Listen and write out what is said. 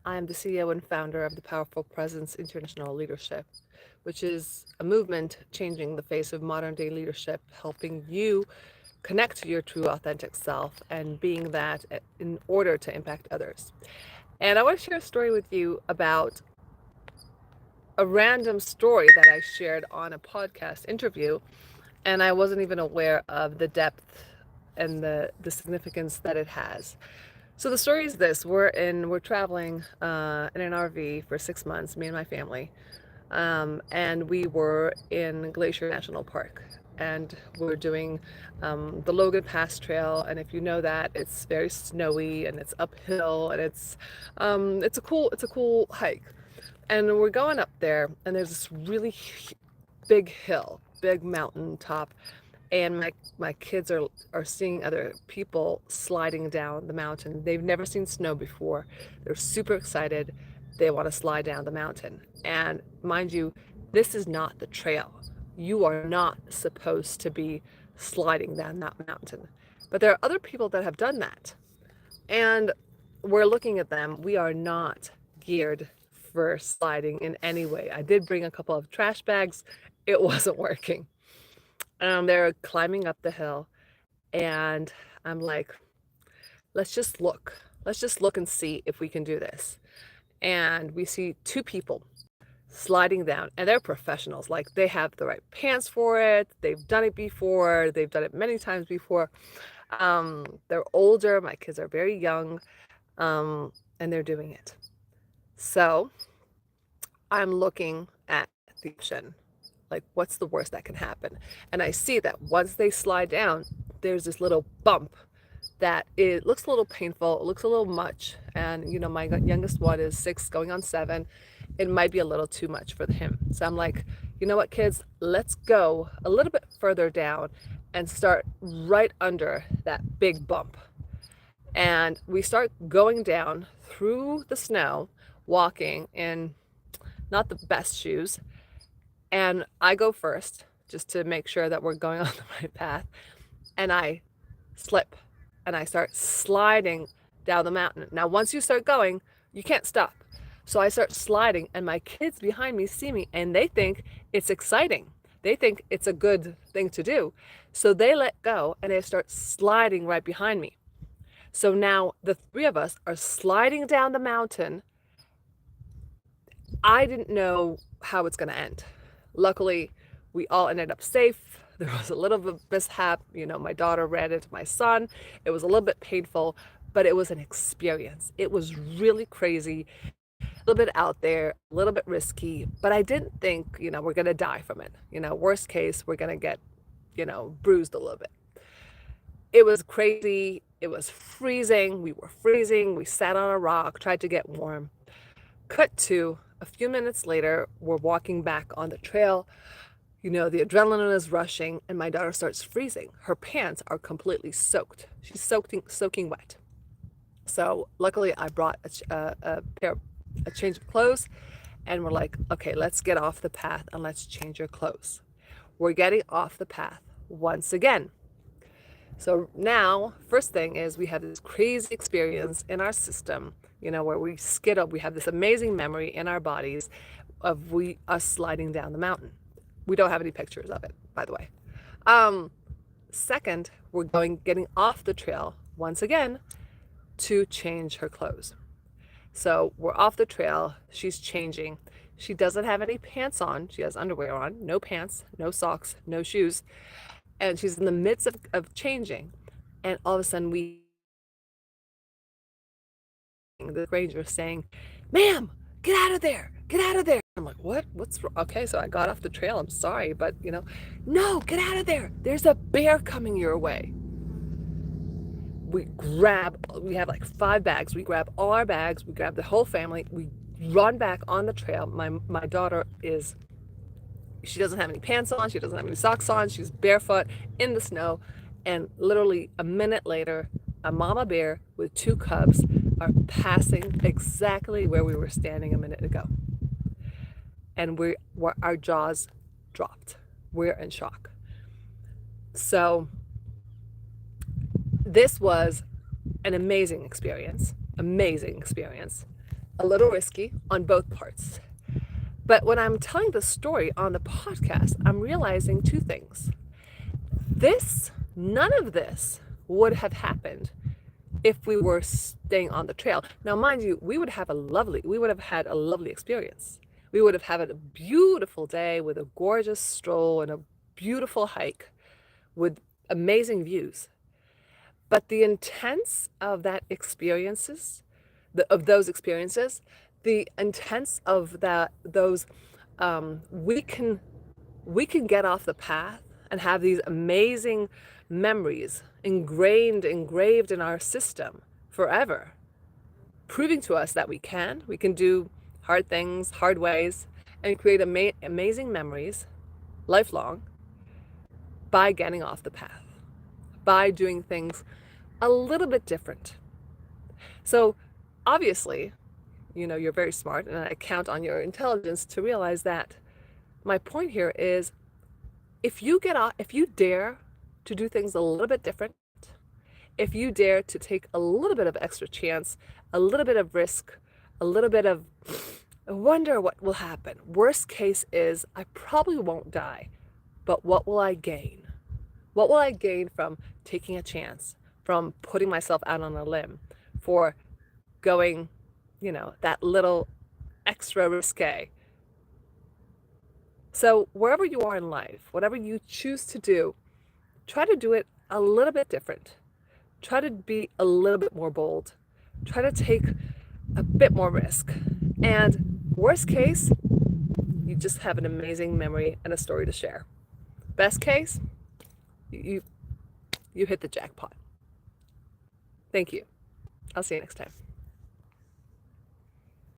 I'm the CEO and founder of the Powerful Presence International Leadership, which is a movement changing the face of modern day leadership, helping you connect to your true authentic self and being that in order to impact others. And I want to share a story with you about a random story that I shared on a podcast interview, and I wasn't even aware of the depth and the significance that it has. So the story is this: we're traveling in an RV for 6 months, me and my family, and we were in Glacier National Park, and we're doing the Logan Pass Trail. And if you know that, it's very snowy and it's uphill, and it's a cool hike. And we're going up there, and there's this really big hill, big mountain top, and my kids are seeing other people sliding down the mountain. They've never seen snow before. They're super excited. They want to slide down the mountain. And mind you, this is not the trail. You are not supposed to be sliding down that mountain. But there are other people that have done that. And we're looking at them. We are not geared for sliding in any way. I did bring a couple of trash bags. It wasn't working. They're climbing up the hill, and I'm like, let's just look. Let's just look and see if we can do this. And we see two people sliding down, and they're professionals. Like, they have the right pants for it. They've done it before. They've done it many times before. They're older. My kids are very young, and they're doing it. So I'm looking at the option, like, what's the worst that can happen? And I see that once they slide down, there's this little bump that it looks a little painful, it looks a little much. And my youngest one is 6 going on 7. It might be a little too much for him. So I'm like, you know what, kids, let's go a little bit further down and start right under that big bump. And we start going down through the snow, walking in not the best shoes. And I go first just to make sure that we're going on the right path. And I slip and I start sliding down the mountain. Now, once you start going, you can't stop. So I start sliding, and my kids behind me see me, and they think it's exciting. They think it's a good thing to do. So they let go and they start sliding right behind me. So now the three of us are sliding down the mountain. I didn't know how it's going to end. Luckily, we all ended up safe. There was a little bit of mishap. My daughter ran into my son. It was a little bit painful, but it was an experience. It was really crazy, a little bit out there, a little bit risky, but I didn't think, we're going to die from it. Worst case, we're going to get, bruised a little bit. It was crazy. It was freezing. We were freezing. We sat on a rock, tried to get warm. Cut to a few minutes later, we're walking back on the trail. The adrenaline is rushing, and my daughter starts freezing. Her pants are completely soaked. She's soaking wet. So luckily, I brought a change of clothes, and we're like, okay, let's get off the path and let's change your clothes. We're getting off the path once again. So now, first thing is we have this crazy experience in our system, where we skid up. We have this amazing memory in our bodies of us sliding down the mountain. We don't have any pictures of it, by the way. Second, we're getting off the trail once again to change her clothes. So we're off the trail. She's changing. She doesn't have any pants on. She has underwear on, no pants, no socks, no shoes. And she's in the midst of changing. And all of a sudden, the ranger saying, "Ma'am, get out of there, get out of there." I'm like, what's wrong? Okay, so I got off the trail. I'm sorry, but no, get out of there. There's a bear coming your way. We have like 5 bags. We grab all our bags. We grab the whole family. We run back on the trail. My daughter she doesn't have any pants on. She doesn't have any socks on. She's barefoot in the snow. And literally a minute later, a mama bear with 2 cubs are passing exactly where we were standing a minute ago. And our jaws dropped. We're in shock. So this was an amazing experience. a little risky on both parts. But when I'm telling the story on the podcast, I'm realizing two things. None of this would have happened if we were staying on the trail. Now, mind you, we would have had a lovely experience. We would have had a beautiful day with a gorgeous stroll and a beautiful hike with amazing views. But the intents of those experiences, the intents of those, we can get off the path and have these amazing memories engraved in our system forever, proving to us that we can do hard things, hard ways, and create amazing memories, lifelong, by getting off the path, by doing things a little bit different. So obviously, you're very smart, and I count on your intelligence to realize that my point here is, if you dare to do things a little bit different, if you dare to take a little bit of extra chance, a little bit of risk, a little bit of I wonder what will happen. Worst case is I probably won't die, but what will I gain? What will I gain from taking a chance, from putting myself out on a limb, for going, that little extra risque? So wherever you are in life, whatever you choose to do, try to do it a little bit different. Try to be a little bit more bold. Try to take a bit more risk. And worst case, you just have an amazing memory and a story to share. Best case, you hit the jackpot. Thank you. I'll see you next time.